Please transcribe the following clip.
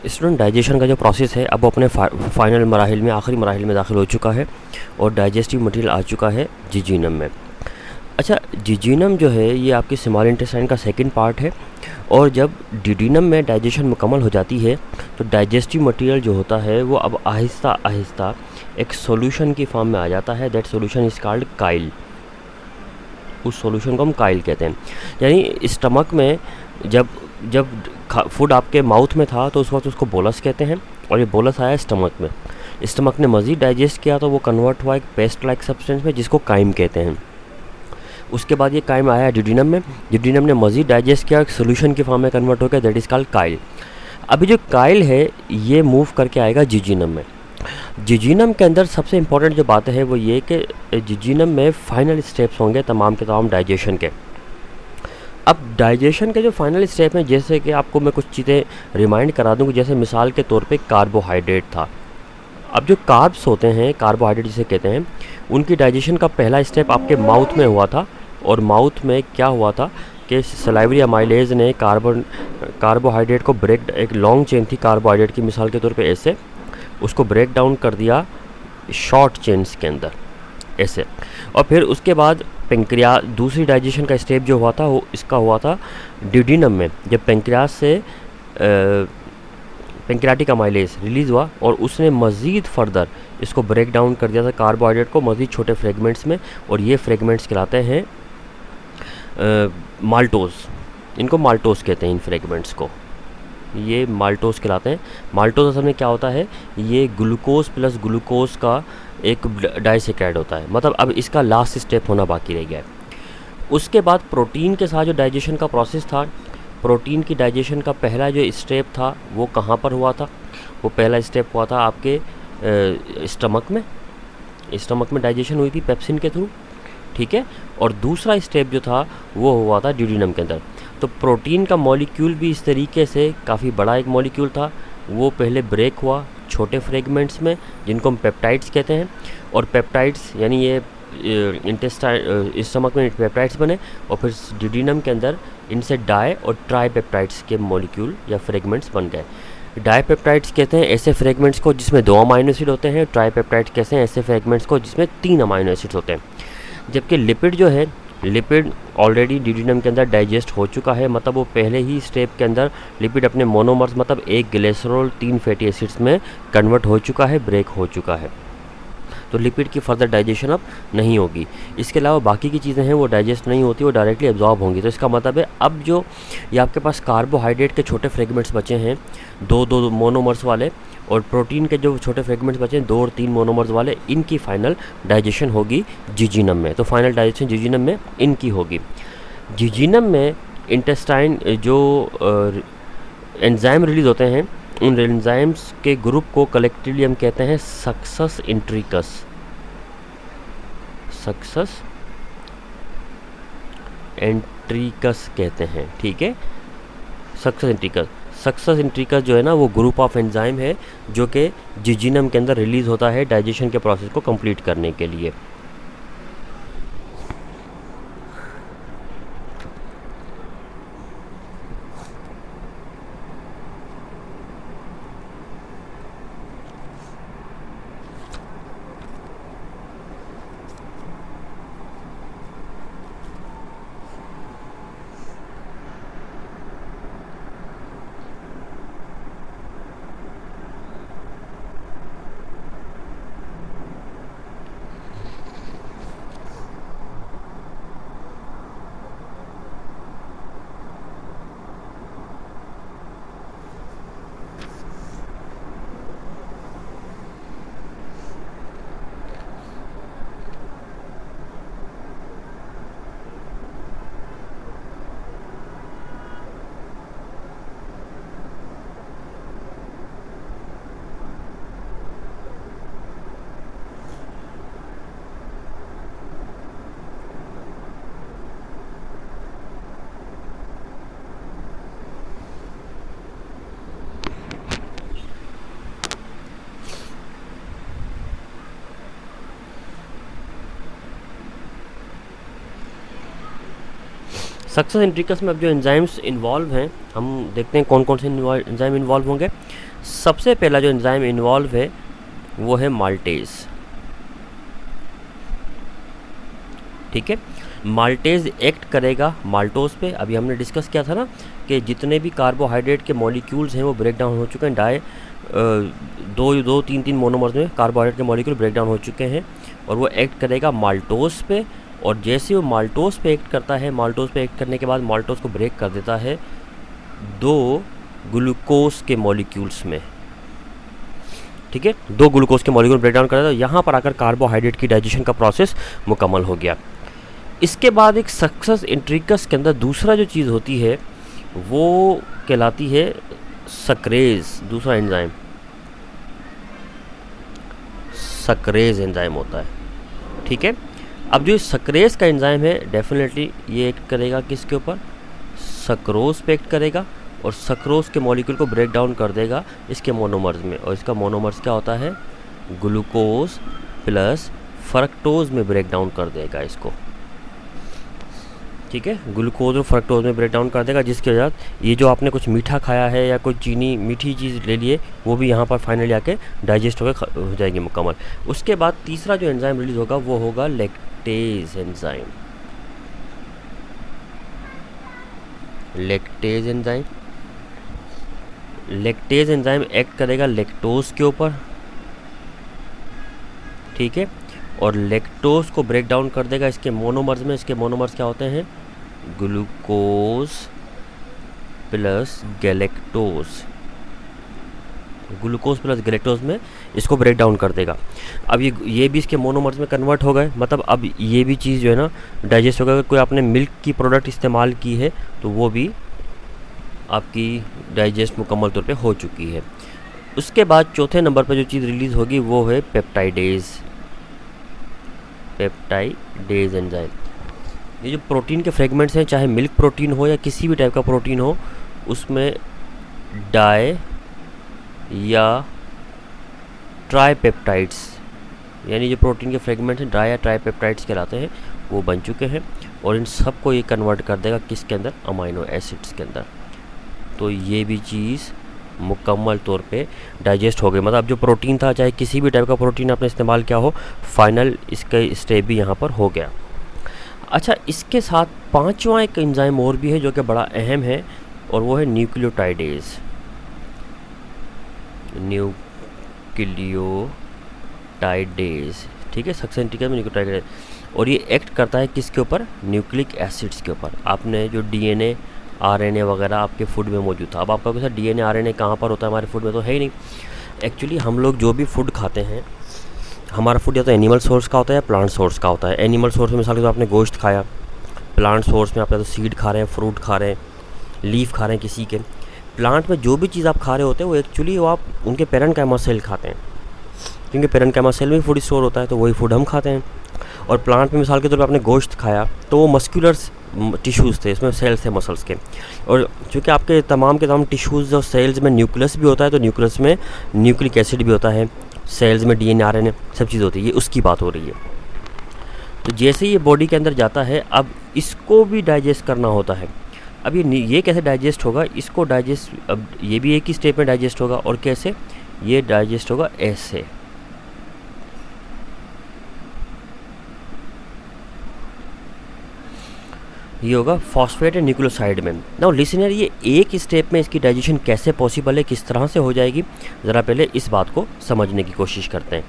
Student, digestion का जो process है अब वो अपने फाइनल मराहिल में, आखिरी मराहिल में दाखिल हो चुका है और डाइजेस्टिव मटेरियल आ चुका है जिजीनम में। अच्छा, जिजीनम जो है ये आपके स्मॉल इंटेस्टाइन का सेकंड पार्ट है और जब डिडीनम में डाइजेशन मुकम्मल हो जाती है तो डाइजेस्टिव मटेरियल जो होता है वो अब आहिस्ता आहिस्ता एक सॉल्यूशन की फॉर्म में आ जाता है। That solution is called Kyle. उस सॉल्यूशन को हम काइल कहते हैं। यानी स्टमक में जब जब फूड आपके माउथ में था तो उस वक्त उसको बोलस कहते हैं और ये बोलस आया स्टमक में। स्टमक ने मज़ीद डाइजेस्ट किया तो वो कन्वर्ट हुआ एक पेस्ट लाइक सब्सटेंस में जिसको काइम कहते हैं। उसके बाद ये काइम आया डिडीनम में। डिडीनम ने मज़ीद डाइजेस्ट किया, एक सोल्यूशन की फॉर्म में कन्वर्ट हो गया, दैट इज़ कॉल्ड काइल। अभी जो काइल है ये मूव करके आएगा जिजीनम में। जिजीनम के अंदर सबसे इम्पॉर्टेंट जो बात है वो ये कि जिजीनम में फाइनल स्टेप्स होंगे तमाम के तमाम डाइजेशन के। अब डाइजेशन के जो फाइनल स्टेप हैं, जैसे कि आपको मैं कुछ चीज़ें रिमाइंड करा दूँ, जैसे मिसाल के तौर पे कार्बोहाइड्रेट था। अब जो कार्ब्स होते हैं, कार्बोहाइड्रेट जिसे कहते हैं, उनकी डाइजेशन का पहला स्टेप आपके माउथ में हुआ था और माउथ में क्या हुआ था कि सलाइवरी अमाइलेज ने कार्बोहाइड्रेट को ब्रेक, एक लॉन्ग चेन थी कार्बोहाइड्रेट की, मिसाल के तौर पे ऐसे, उसको ब्रेक डाउन कर दिया शॉर्ट चेन्स के अंदर ऐसे। और फिर उसके बाद पेंक्रियास, दूसरी डाइजेशन का स्टेप जो हुआ था वो इसका हुआ था डिडीनम में, जब पेंक्रियास से पेंक्रियाटिक अमाइलेज रिलीज़ हुआ और उसने मज़ीद फर्दर इसको ब्रेक डाउन कर दिया था कार्बोहाइड्रेट को मज़ीद छोटे फ्रेगमेंट्स में, और ये फ्रेगमेंट्स कहलाते हैं माल्टोज। इनको माल्टोज कहते हैं, इन फ्रेगमेंट्स को ये माल्टोज कहलाते हैं। माल्टोज असल में क्या होता है, ये ग्लूकोज प्लस ग्लूकोज का एक डाइसेक्राइड होता है। मतलब अब इसका लास्ट स्टेप होना बाकी रह गया है। उसके बाद प्रोटीन के साथ जो डाइजेशन का प्रोसेस था, प्रोटीन की डाइजेशन का पहला जो स्टेप था वो कहाँ पर हुआ था? वो पहला स्टेप हुआ था आपके स्टमक में। स्टमक में डाइजेशन हुई थी पेप्सिन के थ्रू, ठीक है। और दूसरा स्टेप जो था वो हुआ था डिडीनम के अंदर। तो प्रोटीन का मॉलिक्यूल भी इस तरीके से काफ़ी बड़ा एक मॉलिक्यूल था, वो पहले ब्रेक हुआ छोटे फ्रेगमेंट्स में जिनको हम पेप्टाइड्स कहते हैं। और पेप्टाइड्स यानी ये इंटेस्टाइन, स्टमक में पेप्टाइड्स बने और फिर डिडीनम के अंदर इनसे डाई और ट्राई पेप्टाइड्स के मॉलिक्यूल या फ्रेगमेंट्स बन गए। डाई पेप्टाइड्स कहते हैं ऐसे फ्रेगमेंट्स को जिसमें 2 अमाइनो एसिड होते हैं। ट्राई पेप्टाइड्स कहते हैं ऐसे फ्रेगमेंट्स को जिसमें 3 अमाइनो एसिड्स होते हैं। जबकि लिपिड जो है, लिपिड ऑलरेडी डिडीनम के अंदर डाइजेस्ट हो चुका है, मतलब वो पहले ही स्टेप के अंदर लिपिड अपने मोनोमर्स, मतलब एक ग्लिसरॉल 3 फैटी एसिड्स में कन्वर्ट हो चुका है, ब्रेक हो चुका है। तो लिपिड की फर्दर डाइजेशन अब नहीं होगी। इसके अलावा बाकी की चीज़ें हैं वो डाइजेस्ट नहीं होती, वो डायरेक्टली एब्जॉर्ब होंगी। तो इसका मतलब है अब जो ये आपके पास कार्बोहाइड्रेट के छोटे फ्रेगमेंट्स बचे हैं, 2 मोनोमर्स वाले, और प्रोटीन के जो छोटे फ्रेगमेंट्स बचे हैं 2 और 3 मोनोमर्स वाले, इनकी फाइनल डाइजेशन होगी जिजीनम में। तो फाइनल डाइजेशन जिजीनम में इनकी होगी। जिजीनम में इंटेस्टाइन जो एंजाइम रिलीज़ होते हैं, उन एंजाइम्स के ग्रुप को कलेक्टिवली हम कहते हैं सक्सस इंट्रिकस। सक्सस इंट्रिकस कहते हैं, ठीक है, सक्सस इंट्रिकस। सक्सस इंट्रिकस जो है ना वो ग्रुप ऑफ एंजाइम है जो कि जिजीनम के अंदर रिलीज़ होता है डाइजेशन के प्रोसेस को कंप्लीट करने के लिए। सक्सेस इंट्रिकस में अब जो एंजाइम्स इन्वॉल्व हैं हम देखते हैं कौन कौन से एंजाइम इन्वॉल्व होंगे। सबसे पहला जो एंजाइम इन्वॉल्व है वो है माल्टेज। ठीक है, माल्टेज एक्ट करेगा माल्टोज पे। अभी हमने डिस्कस किया था ना कि जितने भी कार्बोहाइड्रेट के मॉलिक्यूल्स हैं वो ब्रेक डाउन हो चुके हैं, दो तीन मोनोमर्स में कार्बोहाइड्रेट के मॉलिक्यूल ब्रेक डाउन हो चुके हैं और वो एक्ट करेगा माल्टोज पे। और जैसे वो माल्टोज पे एक्ट करता है, माल्टोज पे एक्ट करने के बाद माल्टोज को ब्रेक कर देता है 2 ग्लूकोज के मॉलिक्यूल्स में। ठीक है, 2 ग्लूकोज के मॉलिक्यूल ब्रेक डाउन कर देता है। यहाँ पर आकर कार्बोहाइड्रेट की डाइजेशन का प्रोसेस मुकम्मल हो गया। इसके बाद एक सक्सेस इंट्रिकस के अंदर दूसरा जो चीज़ होती है वो कहलाती है सक्रेज। दूसरा एंजाइम सक्रेज एंजाइम होता है। ठीक है, अब जो सक्रेज का एंजाइम है डेफिनेटली ये एक्ट करेगा किसके ऊपर, सक्रोज पे एक्ट करेगा और सक्रोज के मॉलिक्यूल को ब्रेक डाउन कर देगा इसके मोनोमर्स में। और इसका मोनोमर्स क्या होता है, ग्लूकोज प्लस फ्रक्टोज में ब्रेक डाउन कर देगा इसको। ठीक है, ग्लूकोज और फ्रक्टोज में ब्रेक डाउन कर देगा, जिसके वजह ये जो आपने कुछ मीठा खाया है या कोई चीनी मीठी चीज़ ले लिए वो भी यहाँ पर फाइनली आके डाइजेस्ट होकर हो जाएगी मुकम्मल। उसके बाद तीसरा जो एंजाइम रिलीज होगा वो होगा lactase enzyme. Lactase enzyme act करेगा लैक्टोज के ऊपर। ठीक है, और लैक्टोज को ब्रेक डाउन कर देगा इसके मोनोमर्स में। इसके मोनोमर्स क्या होते हैं, glucose plus galactose. Glucose plus galactose में इसको ब्रेक डाउन कर देगा। अब ये भी इसके मोनोमर्स में कन्वर्ट हो गए, मतलब अब ये भी चीज़ जो है ना डाइजेस्ट होगा। अगर कोई आपने मिल्क की प्रोडक्ट इस्तेमाल की है तो वो भी आपकी डाइजेस्ट मुकम्मल तौर पे हो चुकी है। उसके बाद चौथे नंबर पर जो चीज़ रिलीज़ होगी वो है पेप्टाइडेज एंजाइम। ये जो प्रोटीन के फ्रेगमेंट्स हैं, चाहे मिल्क प्रोटीन हो या किसी भी टाइप का प्रोटीन हो, उसमें डाई या ट्राइपेप्टाइड्स यानी जो प्रोटीन के फ्रेगमेंट्स हैं डाई या ट्राइपेप्टाइड्स कहलाते हैं, वो बन चुके हैं। और इन सब को ये कन्वर्ट कर देगा किसके अंदर, अमाइनो एसिड्स के अंदर। तो ये भी चीज़ मुकम्मल तौर पे डाइजेस्ट हो गई। मतलब जो प्रोटीन था, चाहे किसी भी टाइप का प्रोटीन आपने इस्तेमाल किया हो, फाइनल इसका स्टेप भी यहाँ पर हो गया। अच्छा, इसके साथ पांचवा एक एंजाइम और भी है जो कि बड़ा अहम है और वो है न्यूक्लियोटाइडेज। ठीक है, सक्सेंटिका में न्यूक्लियोटाइडेज। और ये एक्ट करता है किसके ऊपर, न्यूक्लिक एसिड्स के ऊपर। आपने जो डीएनए आरएनए वगैरह आपके फूड में मौजूद था। अब आपका कैसा डीएनए आरएनए कहाँ पर होता है, हमारे फूड में तो है ही नहीं। एक्चुअली हम लोग जो भी फूड खाते हैं, हमारा फूड या तो एनिमल सोर्स का होता है या प्लांट सोर्स का होता है। एनिमल सोर्स में मिसाल के तो आपने गोश्त खाया, प्लांट सोर्स में आप या तो सीड खा रहे हैं, फ्रूट खा रहे हैं, लीफ खा रहे हैं किसी के। प्लांट में जो भी चीज़ आप खा रहे होते हैं वो एक्चुअली वो आप उनके पेरेन्काइमा सेल खाते हैं, क्योंकि पेरेन्काइमा सेल में फूड स्टोर होता है, तो वही फूड हम खाते हैं। और प्लांट में मिसाल के तौर पर आपने गोश्त खाया तो वो मस्कुलर टिश्यूज़ थे, इसमें सेल्स थे मसल्स के। और चूँकि आपके तमाम के तमाम टिश्यूज़ और सेल्स में न्यूक्लियस भी होता है, तो न्यूक्लियस में न्यूक्लिक एसिड भी होता है, सेल्स में डीएनए आरएनए सब चीज़ होती है। ये उसकी बात हो रही है। तो जैसे ये बॉडी के अंदर जाता है, अब इसको भी डाइजेस्ट करना होता है। अब ये कैसे डाइजेस्ट होगा, इसको डाइजेस्ट, अब ये भी एक ही स्टेप में डाइजेस्ट होगा। और कैसे ये डाइजेस्ट होगा, ऐसे। ये होगा फॉस्फेट एंड न्यूक्लियोसाइड में। नाउ लिसनर, ये एक स्टेप में इसकी डाइजेशन कैसे पॉसिबल है, किस तरह से हो जाएगी, ज़रा पहले इस बात को समझने की कोशिश करते हैं।